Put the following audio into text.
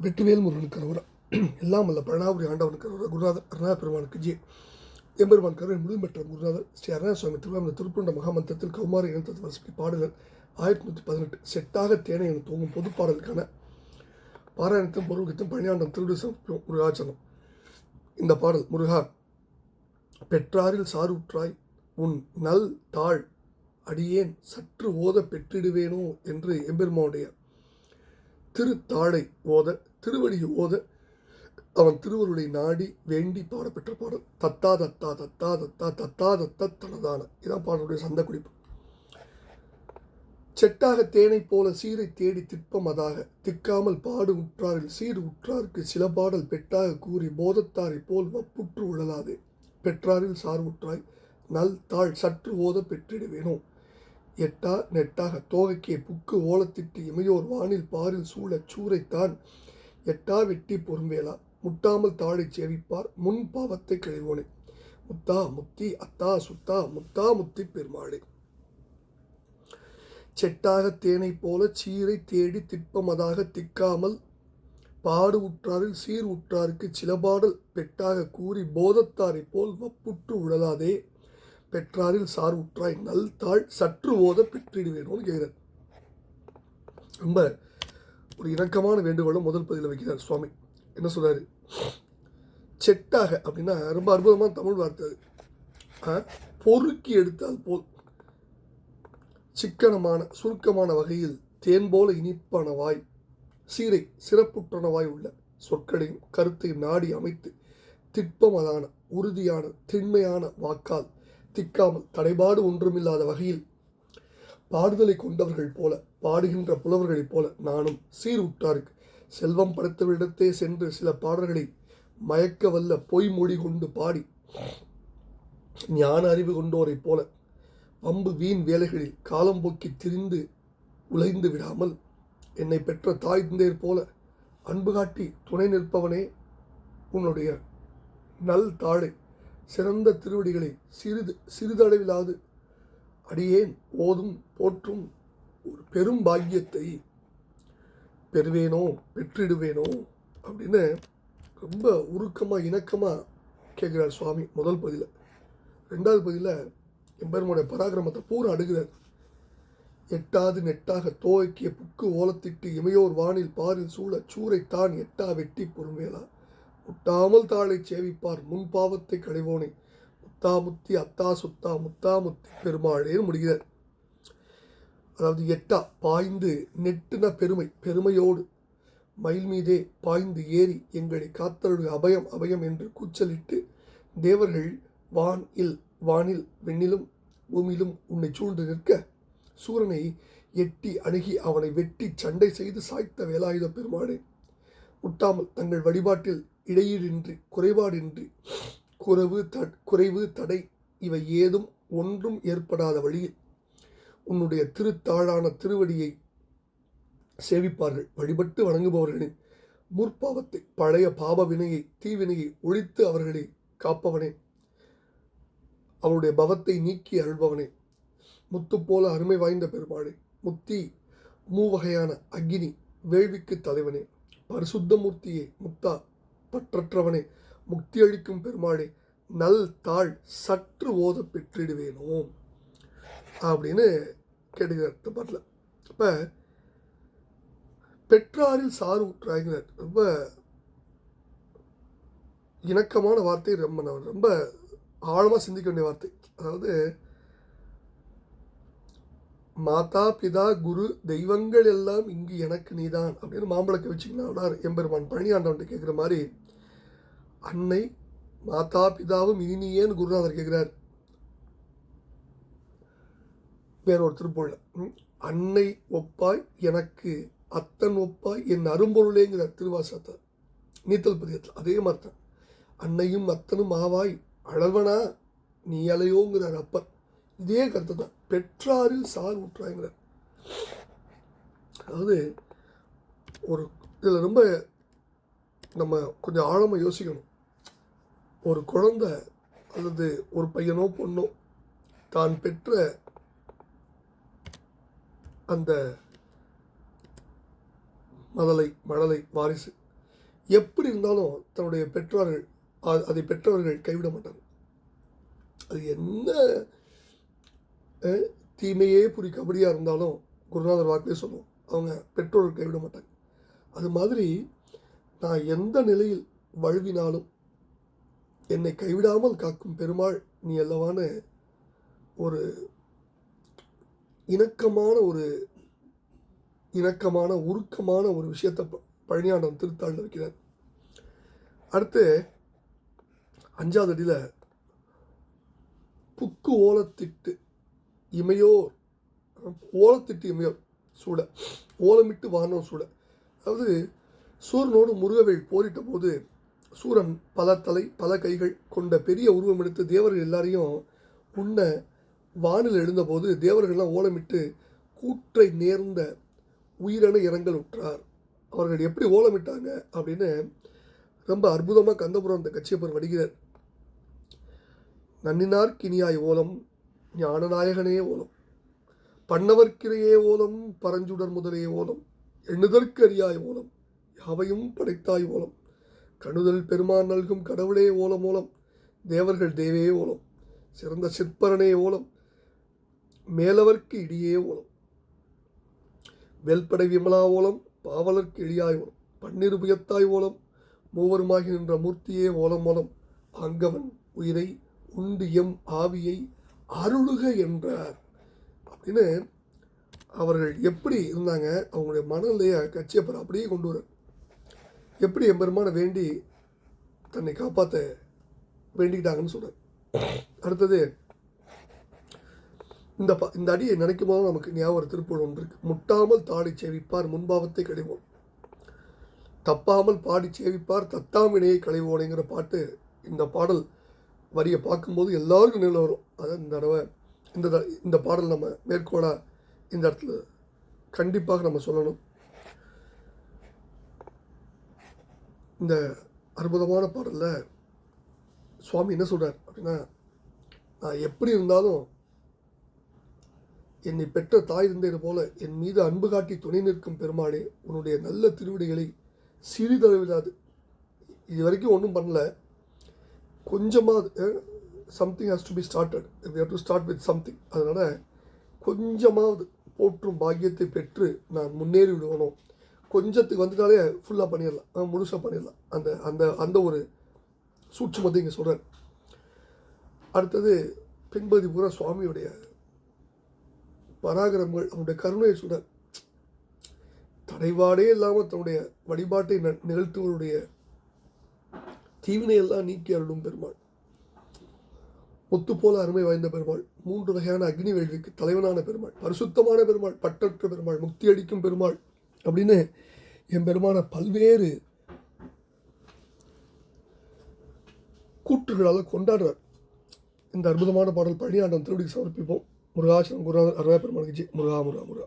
வெற்றிவேல் முருகனுக்கு கரோரா. எல்லாம் அல்ல பழனாபுரி ஆண்டவனுக்கு கரோரா. குருநாதர் அருணா பெருமானுக்கு ஜி. எம்பெருமான் கருணை முடிவு பெற்ற குருநாதர் ஸ்ரீ அருணா சுவாமி திருவாமூர் திருப்புண்ட மகாமந்திரத்தில் கௌமார இனத்தது வரிசை பாடல்கள் 1118 செட்டாக தேனை என தூங்கும் பொது பாடலுக்கான பாராயணத்தும் பொருள்கித்தும் பணியாண்டம் திருடு சமர்ப்பிக்கும் முருகாச்சலம். இந்த பாடல்: முருகா, பெற்றாரில் சாருற்றாய் உன் நல் தாழ் அடியேன் சற்று ஓத பெற்றிடுவேனோ என்று எம்பெருமானுடைய திருத்தாழை ஓத, திருவடியை ஓத, அவன் திருவருளை நாடி வேண்டி பாடப்பெற்ற பாடல். தத்தா தத்தா தத்தா தத்தா தத்தா தத்தா தனதான இதான் பாடலுடைய சந்த குறிப்பு. செட்டாக தேனை போல சீரை தேடி திட்பம் அதாக திக்காமல் பாடு உற்றாரில் சீர் உற்றாருக்கு சில பாடல் பெட்டாக கூறி போதத்தாரை போல் வப்புற்று உழலாதே. பெற்றாரில் சார்வுற்றாய் நல் தாழ் சற்று ஓத பெற்றிடுவேனோ. எட்டா நெட்டாக தோகைக்கே புக்கு ஓலத்திட்டு இமையோர் வானில் பாரில் சூழச் சூறைத்தான் எட்டா வெட்டி பொறும்பேலா முட்டாமல் தாழை சேவிப்பார் முன் பாவத்தை கழிவோனே. முத்தா முத்தி அத்தா சுத்தா முத்தா முத்தி பெருமாளே. செட்டாக தேனை போல சீரை தேடி திட்பமதாக திக்காமல் பாடு உற்றாரில் சீர் உற்றாருக்கு சிலபாடல் பெட்டாக கூறி போதத்தாரை போல் வப்புற்று உழலாதே. பெற்றாரில் சார் உற்றாய் நல் தாழ் சற்று ஓத பெற்றிடுவேணும்னு கேட்கிறார். ரொம்ப ஒரு இணக்கமான வேண்டுகோளும் முதல் பதிவில் வைக்கிறார் சுவாமி. என்ன சொல்றாரு? செட்டாக அப்படின்னா ரொம்ப அற்புதமான தமிழ் வார்த்தை. பொறுக்கி எடுத்தால் போல் சிக்கனமான சுருக்கமான வகையில் தேன் போல இனிப்பான வாய், சீரை சிறப்புற்றன வாய் உள்ள சொற்களையும் கருத்தையும் நாடி அமைத்து திட்பமதான உறுதியான திண்மையான வாக்கால் திக்காமல் தடைபாடு ஒன்றுமில்லாத வகையில் பாடுதலை கொண்டவர்கள் போல பாடுகின்ற புலவர்களைப் போல நானும் சீர் உற்றாருக்கு செல்வம் படைத்தவரிடத்தே சென்று சில பாடல்களை மயக்க வல்ல பொய்மொழி கொண்டு பாடி ஞான அறிவு கொண்டோரைப் போல வம்பு வீண் வேலைகளில் காலம்போக்கி திரிந்து உழைந்து விடாமல் என்னை பெற்ற தாய் தந்தையர் போல அன்பு காட்டி துணை நிற்பவனே, உன்னுடைய நல் தாழை சிறந்த திருவடிகளை சிறிதளவிலாது அடியேன் ஓதும் போற்றும் ஒரு பெரும் பாக்கியத்தை பெறுவேனோ பெற்றிடுவேனோ அப்படின்னு ரொம்ப உருக்கமாக இணக்கமாக கேட்குறார் சுவாமி முதல் பதில. ரெண்டாவது பதில எம்பெருமானுடைய பராக்கிரமத்தை பூரா அடுகிறார். எட்டாது நெட்டாக தோய்க்கிய புக்கு ஓலத்திட்டு இமையோர் வானில் பாரில் சூழச் சூறைத்தான் எட்டா வெட்டி பொறுமேலா முட்டாமல் தாளை சேவிப்பார் முன் பாவத்தை களைவோனே. முத்தா முத்தி அத்தா சுத்தா முத்தா முத்தி பெருமாளேன்னு முடிகிறார். அதாவது எட்டா பாய்ந்து நெட்டுன பெருமை, பெருமையோடு மயில் மீதே பாய்ந்து ஏறி எங்களை காத்தருடைய அபயம் அபயம் என்று கூச்சலிட்டு தேவர்கள் வானில் வெண்ணிலும் பூமியிலும் உன்னை சூழ்ந்து நிற்க சூரனை எட்டி அணுகி அவனை வெட்டி சண்டை செய்து சாய்த்த வேலாயுத பெருமாளே. முட்டாமல் தங்கள் வழிபாட்டில் இடையீடின்றி குறைபாடின்றி குறைவு தடை இவை ஏதும் ஒன்றும் ஏற்படாத வழியில் உன்னுடைய திருத்தாழான திருவடியை சேவிப்பார்கள். வழிபட்டு வணங்குபவர்களின் முற்பாவத்தை பழைய பாப வினையை தீவினையை ஒழித்து அவர்களை காப்பவனே, அவருடைய பவத்தை நீக்கி அருள்பவனே, முத்து போல அருமை வாய்ந்த பெருமாளே, முத்தி மூவகையான அக்னி வேள்விக்கு தலைவனே, பரிசுத்தமூர்த்தியே, முத்தா பற்றற்றவனே, முக்தி அளிக்கும் பெருமாளே, நல் தாழ் சற்று ஓத பெற்றிடுவேனோ அப்படின்னு கேட்டுக்கிறார் பாட்டில். அப்போ பெற்றாரில் சாறு ஊற்றாய்கிறார். ரொம்ப இணக்கமான வார்த்தை, ரொம்ப ஆழமாக சிந்திக்க வேண்டிய வார்த்தை. அதாவது மாதா பிதா குரு தெய்வங்கள் எல்லாம் இங்கு எனக்கு நீதான் அப்படின்னு மாம்பழக்க வச்சுக்கலாம் எம்பெருமான் பழனியாண்டவன்ட்டு கேட்குற மாதிரி அன்னை மாதா பிதாவும் இனி நீயேன்னு குருநாதர் கேட்குறார். வேறொரு திருப்பொருள் அன்னை ஒப்பாய் எனக்கு அத்தன் ஒப்பாய் என் அரும்பொருளேங்கிறார் திருவாசகத்தை நீத்தல் பதியத்தில். அதே மாதிரி தான் அன்னையும் அத்தனும் ஆவாய் அழவனா நீ அலையோங்கிறார் அப்பர். இதே கருத்து தான் பெற்றாரில் சார் ஊற்றாய்கிறார். அதாவது ஒரு இதில் ரொம்ப நம்ம கொஞ்சம் ஆழமாக யோசிக்கணும். ஒரு குழந்தை அல்லது ஒரு பையனோ பொண்ணோ தான் பெற்ற அந்த மழலை வாரிசு எப்படி இருந்தாலும் தன்னுடைய பெற்றோர்கள் அதை பெற்றவர்கள் கைவிட மாட்டாங்க. அது என்ன தீமையே கபடியாக இருந்தாலும் குருநாதர் வாக்கிலே சொல்லுவோம், அவங்க பெற்றோர்கள் கைவிட மாட்டாங்க. அது மாதிரி நான் எந்த நிலையில் வழுவினாலும் என்னை கைவிடாமல் காக்கும் பெருமாள் நீ அல்லவான ஒரு இணக்கமான உருக்கமான ஒரு விஷயத்தை பழனியாண்டம் திருத்தாள் இருக்கிறார். அடுத்து 5வது அடியில் புக்கு ஓலத்திட்டு இமையோர், ஓலத்திட்டு இமையோர் சூட, ஓலமிட்டு வானோர் சூட. அதாவது சூரனோடு முருகவேள் போரிட்ட போது சூரன் பல தலை பல கைகள் கொண்ட பெரிய உருவம் எடுத்து தேவர்கள் எல்லாரையும் உண்ண வானில் எழுந்தபோது தேவர்கள்லாம் ஓலமிட்டு கூற்றை நேர்ந்த உயிரென இரங்கல் உற்றார். அவர்கள் எப்படி ஓலமிட்டாங்க அப்படின்னு ரொம்ப அற்புதமாக கந்தபுரம் அந்த கச்சியப்பர் வடிகிறார். நன்னினார் கினியாய் ஓலம் ஞானநாயகனே ஓலம், பண்ணவர்க்கிறையே ஓலம் பரஞ்சுடர் முதலே ஓலம், எண்ணுதற்கு அறியாய் ஓலம் யாவையும் படைத்தாய் ஓலம், கணுதல் பெருமான் நல்கும் கடவுளே ஓலம் ஓலம், தேவர்கள் தேவே ஓலம், சிறந்த சிற்பரனே ஓலம், மேலவர்க்கு இடியே ஓலம், வெல்படை விமலா ஓலம் பாவலர்க்கு இடியாய் ஓலம், பன்னிரு புயத்தாய் ஓலம், மூவருமாகி நின்ற மூர்த்தியே ஓலம் ஓலம், அங்கவன் உயிரை உண்டு எம் ஆவியை அருளுக என்றார். அப்படின்னு அவர்கள் எப்படி இருந்தாங்க, அவங்களுடைய மனநிலையை கச்சியப்பர் அப்படியே கொண்டு வர, எப்படி எம்பெருமான வேண்டி தன்னை காப்பாற்ற வேண்டிக்கிட்டாங்கன்னு சொல்கிறார். அடுத்தது இந்த அடியை நினைக்கும் போது நமக்கு ஞாபகம் திருப்பூர் ஒன்று இருக்கு. முட்டாமல் தாடி சேவிப்பார் முன்பாவத்தை களைவோம், தப்பாமல் பாடி சேவிப்பார் தத்தாமினையை களைவோனைங்கிற பாட்டு. இந்த பாடல் வரியை பார்க்கும்போது எல்லாருக்கும் நிலை வரும். அதான் இந்த தடவை இந்த பாடல் நம்ம மேற்கோளாக இந்த இடத்துல கண்டிப்பாக நம்ம சொல்லணும். இந்த அற்புதமான பாடலில் சுவாமி என்ன சொல்கிறார் அப்படின்னா, நான் எப்படி இருந்தாலும் என்னை பெற்ற தாய் தந்தையர் போல என் மீது அன்பு காட்டி துணை நிற்கும் பெருமாளே, உன்னுடைய நல்ல திருவிடைகளை சிறிதளவிடாது, இது வரைக்கும் ஒன்றும் பண்ணல, கொஞ்சமாக something has to be started, we have to start with something. அதனால் கொஞ்சமாவது போற்றும் பாக்கியத்தை பெற்று நான் முன்னேறி விடுவனும். கொஞ்சத்துக்கு வந்துட்டாலே ஃபுல்லாக பண்ணிடலாம், முழுசாக பண்ணிடலாம். அந்த அந்த அந்த ஒரு சூட்சுமத்தை இங்கே சொல்கிறார். அடுத்தது பின்பகுதி பூரா சுவாமியுடைய பராக்கிரமங்கள், அவனுடைய கருணையை சொல்கிறார். தடைபாடே இல்லாமல் தன்னுடைய வழிபாட்டை நிகழ்த்துவருடைய தீவினையெல்லாம் நீக்கி அருளும் பெருமாள், முத்து போல அருமை வாய்ந்த பெருமாள், 3 வகையான அக்னி வேள்விக்கு தலைவனான பெருமாள், பரிசுத்தமான பெருமாள், பற்றற்ற பெருமாள், முக்தி அளிக்கும் பெருமாள் அப்படின்னு என் பெருமான பல்வேறு கூற்றுகளால் கொண்டாடுறார். இந்த அற்புதமான பாடல் பழனியாண்டம் திருவடிக்கு சமர்ப்பிப்போம். முருகாசனம் குருநாதர் அருணா பெருமாளுக்கு முருகா முருகா முருகா.